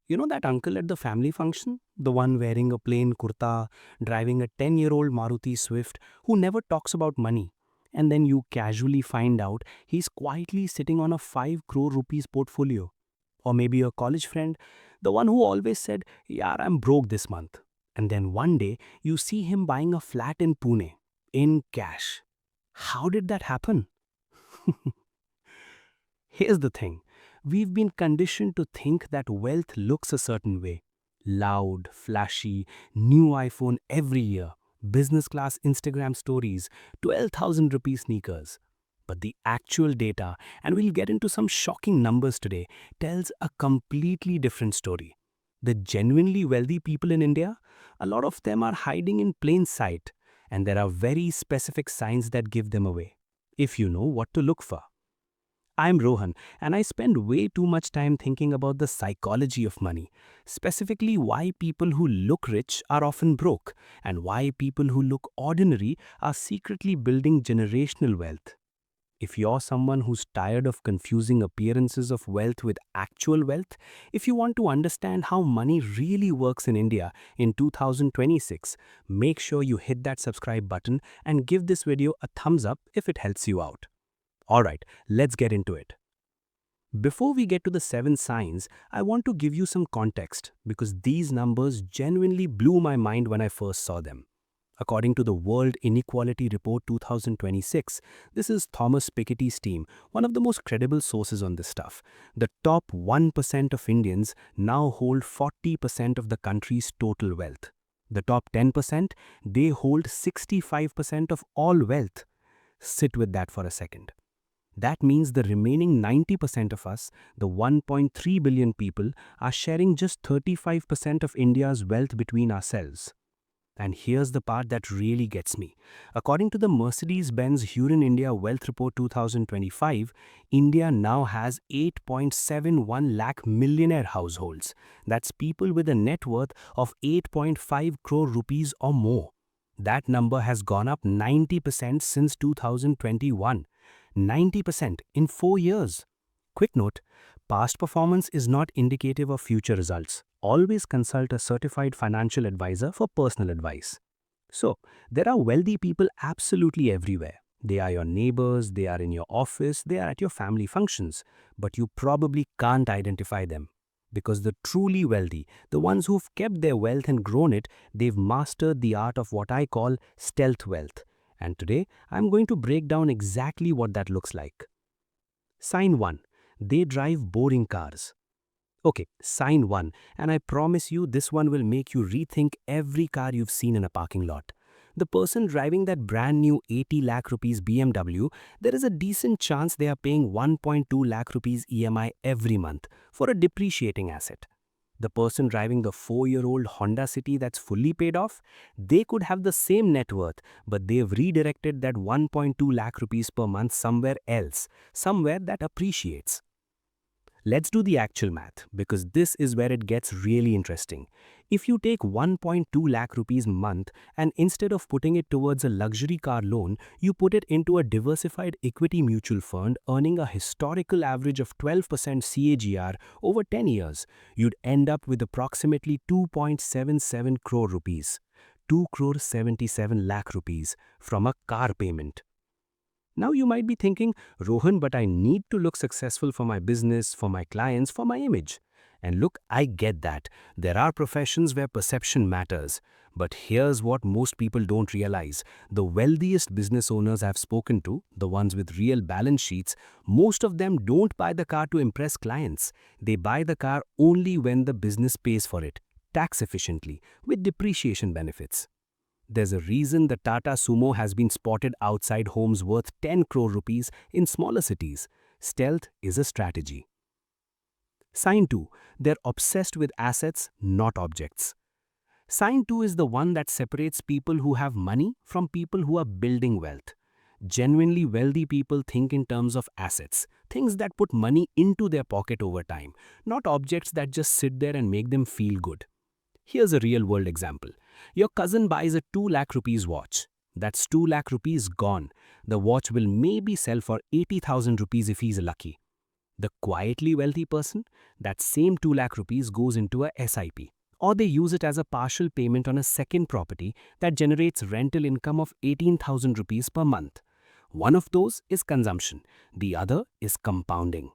You know that uncle at the family function? The one wearing a plain kurta, driving a 10-year-old Maruti Swift who never talks about money. And then you casually find out he's quietly sitting on a 5 crore rupees portfolio. Or maybe a college friend, the one who always said, "Yaar, I'm broke this month." And then one day you see him buying a flat in Pune in cash. How did that happen? Here's the thing, we've been conditioned to think that wealth looks a certain way: loud, flashy, new iPhone every year, business class Instagram stories, 12,000 rupee sneakers. But the actual data, and we'll get into some shocking numbers today, tells a completely different story. The genuinely wealthy people in India, a lot of them are hiding in plain sight, and there are very specific signs that give them away, if you know what to look for. I'm Rohan, and I spend way too much time thinking about the psychology of money, specifically why people who look rich are often broke, and why people who look ordinary are secretly building generational wealth. If you're someone who's tired of confusing appearances of wealth with actual wealth, if you want to understand how money really works in India in 2026, make sure you hit that subscribe button and give this video a thumbs up if it helps you out. Alright, let's get into it. Before we get to the 7 signs, I want to give you some context because these numbers genuinely blew my mind when I first saw them. According to the World Inequality Report 2026, this is Thomas Piketty's team, one of the most credible sources on this stuff. The top 1% of Indians now hold 40% of the country's total wealth. The top 10%, they hold 65% of all wealth. Sit with that for a second. That means the remaining 90% of us, the 1.3 billion people, are sharing just 35% of India's wealth between ourselves. And here's the part that really gets me. According to the Mercedes-Benz Huron India Wealth Report 2025, India now has 8.71 lakh millionaire households. That's people with a net worth of 8.5 crore rupees or more. That number has gone up 90% since 2021. 90% in 4 years. Quick note, past performance is not indicative of future results. Always consult a certified financial advisor for personal advice. So, there are wealthy people absolutely everywhere. They are your neighbors, they are in your office, they are at your family functions, but you probably can't identify them. Because the truly wealthy, the ones who've kept their wealth and grown it, they've mastered the art of what I call stealth wealth. And today, I'm going to break down exactly what that looks like. Sign 1. They drive boring cars. Okay, sign 1, and I promise you this one will make you rethink every car you've seen in a parking lot. The person driving that brand new 80 lakh rupees BMW, there is a decent chance they are paying 1.2 lakh rupees EMI every month for a depreciating asset. The person driving the 4-year-old Honda City that's fully paid off, they could have the same net worth, but they've redirected that 1.2 lakh rupees per month somewhere else, somewhere that appreciates. Let's do the actual math because this is where it gets really interesting. If you take 1.2 lakh rupees a month and instead of putting it towards a luxury car loan, you put it into a diversified equity mutual fund earning a historical average of 12% CAGR over 10 years, you'd end up with approximately 2.77 crore rupees. 2 crore 77 lakh rupees from a car payment. Now you might be thinking, Rohan, but I need to look successful for my business, for my clients, for my image. And look, I get that. There are professions where perception matters. But here's what most people don't realize. The wealthiest business owners I've spoken to, the ones with real balance sheets, most of them don't buy the car to impress clients. They buy the car only when the business pays for it, tax efficiently, with depreciation benefits. There's a reason the Tata Sumo has been spotted outside homes worth 10 crore rupees in smaller cities. Stealth is a strategy. Sign 2. They're obsessed with assets, not objects. Sign 2 is the one that separates people who have money from people who are building wealth. Genuinely wealthy people think in terms of assets, things that put money into their pocket over time, not objects that just sit there and make them feel good. Here's a real-world example. Your cousin buys a 2 lakh rupees watch. That's 2 lakh rupees gone. The watch will maybe sell for 80,000 rupees if he's lucky. The quietly wealthy person, that same 2 lakh rupees goes into a SIP. Or they use it as a partial payment on a second property that generates rental income of 18,000 rupees per month. One of those is consumption, the other is compounding.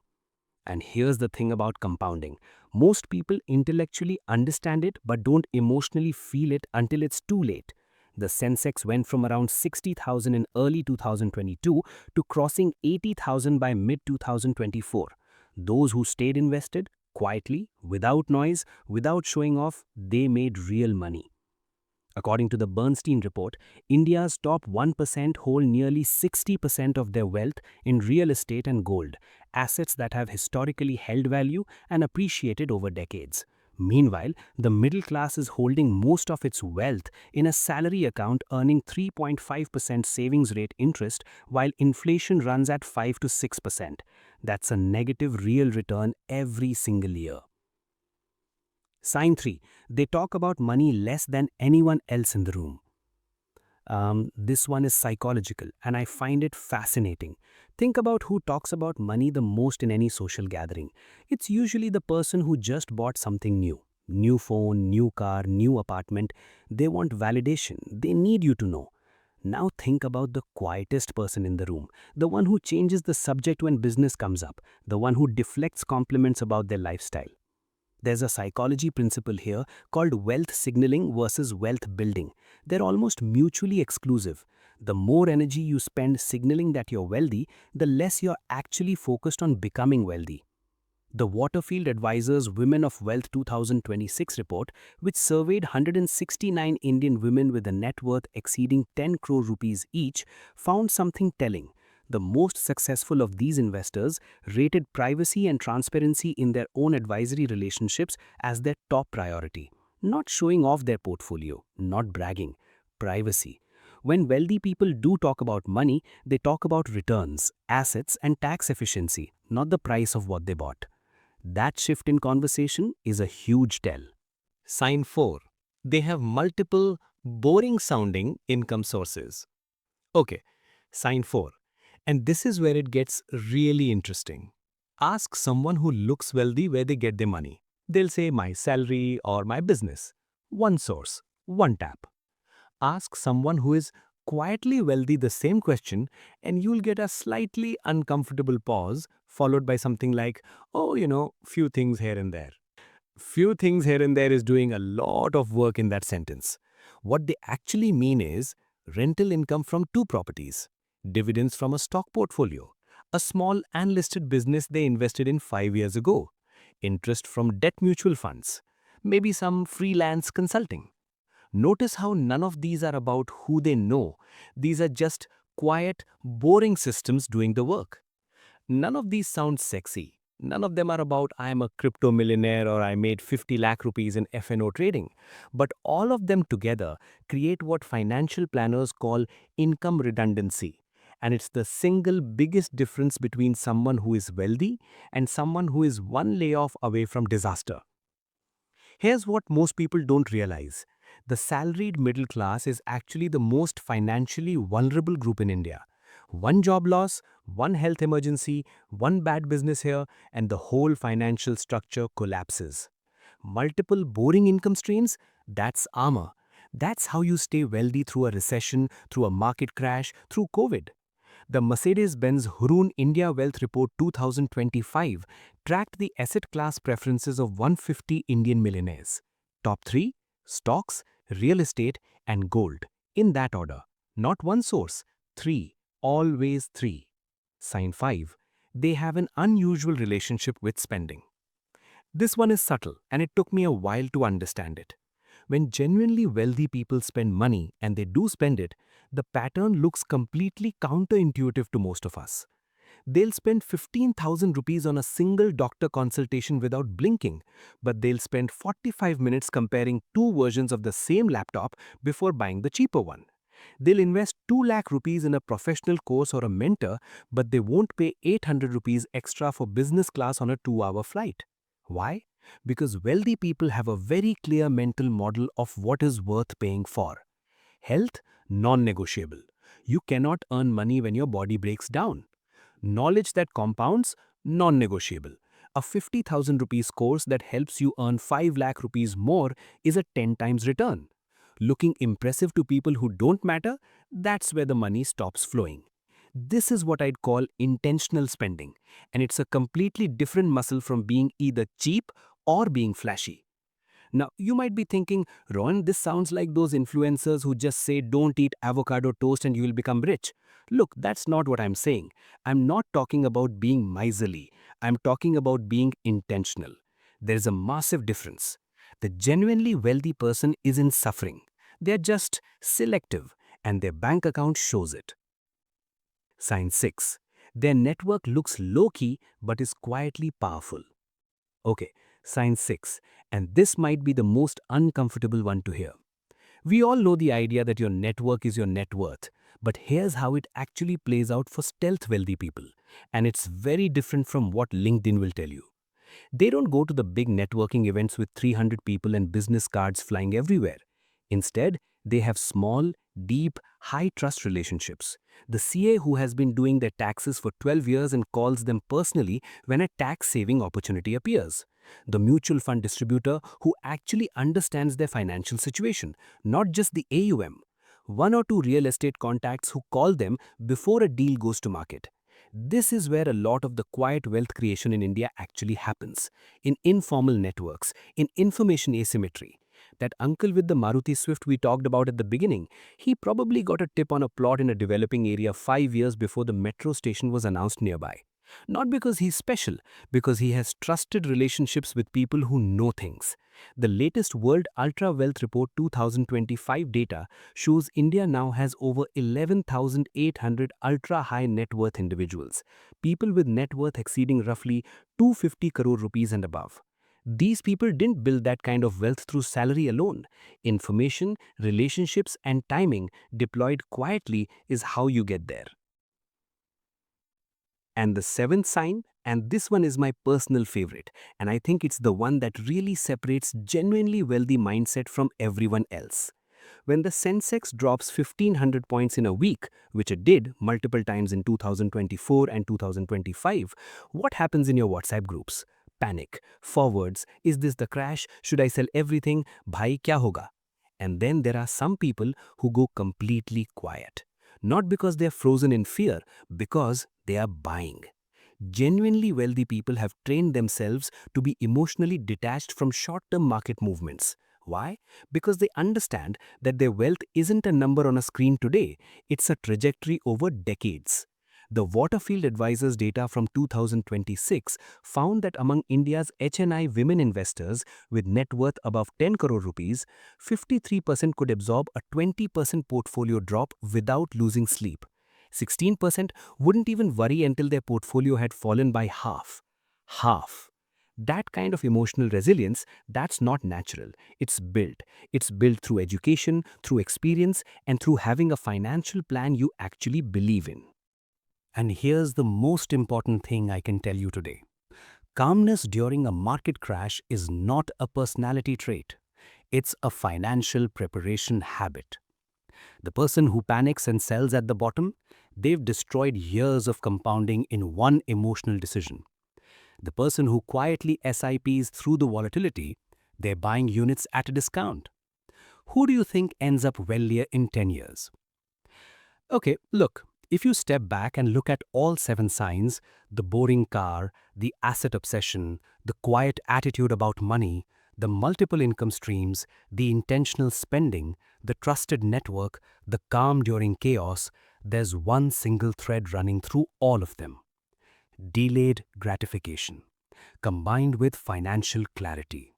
And here's the thing about compounding. Most people intellectually understand it but don't emotionally feel it until it's too late. The Sensex went from around 60,000 in early 2022 to crossing 80,000 by mid 2024. Those who stayed invested, quietly, without noise, without showing off, they made real money. According to the Bernstein report, India's top 1% hold nearly 60% of their wealth in real estate and gold, assets that have historically held value and appreciated over decades. Meanwhile, the middle class is holding most of its wealth in a salary account earning 3.5% savings rate interest while inflation runs at 5 to 6%. That's a negative real return every single year. Sign 3. They talk about money less than anyone else in the room. This one is psychological and I find it fascinating. Think about who talks about money the most in any social gathering. It's usually the person who just bought something new. New phone, new car, new apartment. They want validation. They need you to know. Now think about the quietest person in the room, the one who changes the subject when business comes up, the one who deflects compliments about their lifestyle. There's a psychology principle here called wealth signaling versus wealth building. They're almost mutually exclusive. The more energy you spend signaling that you're wealthy, the less you're actually focused on becoming wealthy. The Waterfield Advisors Women of Wealth 2026 report, which surveyed 169 Indian women with a net worth exceeding 10 crore rupees each, found something telling. The most successful of these investors rated privacy and transparency in their own advisory relationships as their top priority. Not showing off their portfolio, not bragging, privacy. When wealthy people do talk about money, they talk about returns, assets, and tax efficiency, not the price of what they bought. That shift in conversation is a huge tell. Sign 4. They have multiple boring sounding income sources. Okay, sign 4. And this is where it gets really interesting. Ask someone who looks wealthy where they get their money. They'll say my salary or my business. One source, one tap. Ask someone who is quietly wealthy the same question and you'll get a slightly uncomfortable pause followed by something like, oh, few things here and there. Few things here and there is doing a lot of work in that sentence. What they actually mean is rental income from two properties, dividends from a stock portfolio, a small unlisted business they invested in 5 years ago, interest from debt mutual funds, maybe some freelance consulting. Notice how none of these are about who they know. These are just quiet, boring systems doing the work. None of these sound sexy. None of them are about I am a crypto millionaire or I made 50 lakh rupees in FNO trading. But all of them together create what financial planners call income redundancy. And it's the single biggest difference between someone who is wealthy and someone who is one layoff away from disaster. Here's what most people don't realize. The salaried middle class is actually the most financially vulnerable group in India. One job loss, one health emergency, one bad business here, and the whole financial structure collapses. Multiple boring income streams, that's armor. That's how you stay wealthy through a recession, through a market crash, through COVID. The Mercedes-Benz Hurun India Wealth Report 2025 tracked the asset class preferences of 150 Indian millionaires. Top 3: stocks, real estate, and gold. In that order. Not one source. 3. Always 3. Sign 5. They have an unusual relationship with spending. This one is subtle, and it took me a while to understand it. When genuinely wealthy people spend money and they do spend it, the pattern looks completely counterintuitive to most of us. They'll spend 15,000 rupees on a single doctor consultation without blinking, but they'll spend 45 minutes comparing two versions of the same laptop before buying the cheaper one. They'll invest 2 lakh rupees in a professional course or a mentor, but they won't pay 800 rupees extra for business class on a 2-hour flight. Why? Because wealthy people have a very clear mental model of what is worth paying for. Health, non-negotiable. You cannot earn money when your body breaks down. Knowledge that compounds, Non-negotiable. A 50,000 rupees course that helps you earn 5 lakh rupees more is a 10 times return. Looking impressive to people who don't matter, that's where the money stops flowing. This is what I'd call intentional spending, and it's a completely different muscle from being either cheap or being flashy. Now, you might be thinking, Ron, this sounds like those influencers who just say don't eat avocado toast and you will become rich. Look, that's not what I'm saying. I'm not talking about being miserly. I'm talking about being intentional. There's a massive difference. The genuinely wealthy person isn't suffering. They're just selective, and their bank account shows it. Sign 6. Their network looks low-key but is quietly powerful. Okay, sign 6. And this might be the most uncomfortable one to hear. We all know the idea that your network is your net worth, but here's how it actually plays out for stealth wealthy people. And it's very different from what LinkedIn will tell you. They don't go to the big networking events with 300 people and business cards flying everywhere. Instead, they have small, deep, high trust relationships. The CA who has been doing their taxes for 12 years and calls them personally when a tax saving opportunity appears. The mutual fund distributor who actually understands their financial situation, not just the AUM. One or two real estate contacts who call them before a deal goes to market. This is where a lot of the quiet wealth creation in India actually happens, in informal networks, in information asymmetry. That uncle with the Maruti Swift we talked about at the beginning, he probably got a tip on a plot in a developing area 5 years before the metro station was announced nearby. Not because he's special, because he has trusted relationships with people who know things. The latest World Ultra Wealth Report 2025 data shows India now has over 11,800 ultra-high net worth individuals, people with net worth exceeding roughly 250 crore rupees and above. These people didn't build that kind of wealth through salary alone. Information, relationships, and timing deployed quietly is how you get there. And the seventh sign, and this one is my personal favorite, and I think it's the one that really separates genuinely wealthy mindset from everyone else. When the Sensex drops 1500 points in a week, which it did multiple times in 2024 and 2025, what happens in your WhatsApp groups? Panic, forwards, is this the crash? Should I sell everything? Bhai, kya hoga? And then there are some people who go completely quiet. Not because they are frozen in fear, because they are buying. Genuinely wealthy people have trained themselves to be emotionally detached from short-term market movements. Why? Because they understand that their wealth isn't a number on a screen today, it's a trajectory over decades. The Waterfield Advisors data from 2026 found that among India's HNI women investors with net worth above 10 crore rupees, 53% could absorb a 20% portfolio drop without losing sleep. 16% wouldn't even worry until their portfolio had fallen by half. Half. That kind of emotional resilience, that's not natural. It's built. It's built through education, through experience, and through having a financial plan you actually believe in. And here's the most important thing I can tell you today. Calmness during a market crash is not a personality trait. It's a financial preparation habit. The person who panics and sells at the bottom, they've destroyed years of compounding in one emotional decision. The person who quietly SIPs through the volatility, they're buying units at a discount. Who do you think ends up wealthier in 10 years? Okay, look, if you step back and look at all seven signs, the boring car, the asset obsession, the quiet attitude about money, the multiple income streams, the intentional spending, the trusted network, the calm during chaos, there's one single thread running through all of them. Delayed gratification, combined with financial clarity.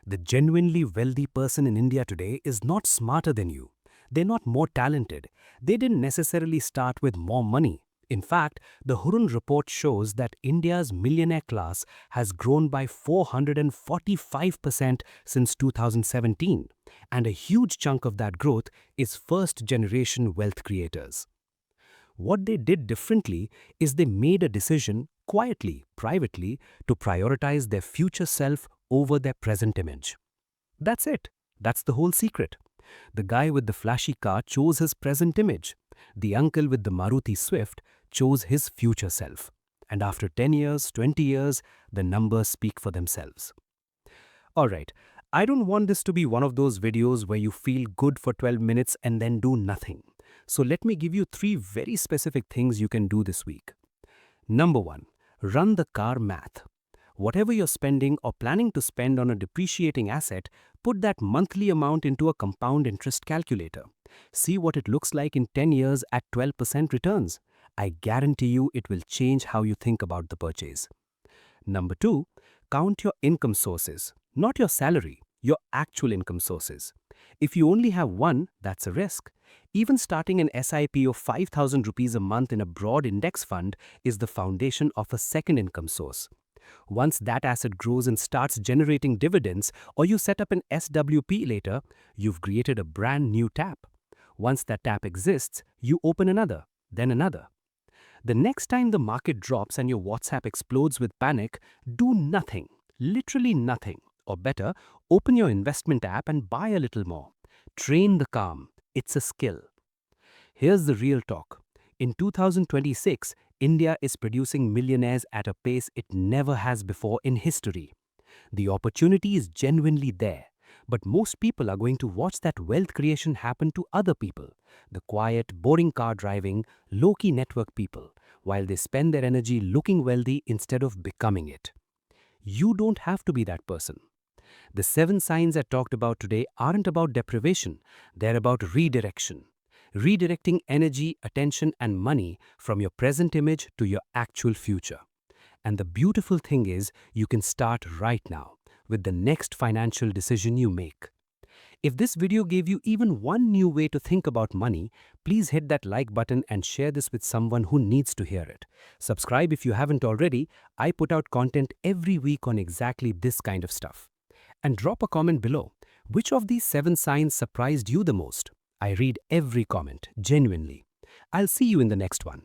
The genuinely wealthy person in India today is not smarter than you. They're not more talented. They didn't necessarily start with more money. In fact, the Hurun report shows that India's millionaire class has grown by 445% since 2017, and a huge chunk of that growth is first-generation wealth creators. What they did differently is they made a decision quietly, privately, to prioritize their future self over their present image. That's it. That's the whole secret. The guy with the flashy car chose his present image. The uncle with the Maruti Swift chose his future self. And after 10 years, 20 years, the numbers speak for themselves. Alright, I don't want this to be one of those videos where you feel good for 12 minutes and then do nothing. So let me give you 3 very specific things you can do this week. Number 1, run the car math. Whatever you're spending or planning to spend on a depreciating asset, put that monthly amount into a compound interest calculator. See what it looks like in 10 years at 12% returns. I guarantee you it will change how you think about the purchase. Number 2, count your income sources, not your salary, your actual income sources. If you only have one, that's a risk. Even starting an SIP of 5,000 rupees a month in a broad index fund is the foundation of a second income source. Once that asset grows and starts generating dividends, or you set up an SWP later, you've created a brand new tap. Once that tap exists, you open another, then another. The next time the market drops and your WhatsApp explodes with panic, do nothing, literally nothing. Or better, open your investment app and buy a little more. Train the calm. It's a skill. Here's the real talk. In 2026, India is producing millionaires at a pace it never has before in history. The opportunity is genuinely there, but most people are going to watch that wealth creation happen to other people, the quiet, boring car driving, low-key network people, while they spend their energy looking wealthy instead of becoming it. You don't have to be that person. The 7 signs I talked about today aren't about deprivation, they're about redirection. Redirecting energy, attention, and money from your present image to your actual future. And the beautiful thing is, you can start right now with the next financial decision you make. If this video gave you even one new way to think about money, please hit that like button and share this with someone who needs to hear it. Subscribe if you haven't already. I put out content every week on exactly this kind of stuff. And drop a comment below. Which of these 7 signs surprised you the most? I read every comment, genuinely. I'll see you in the next one.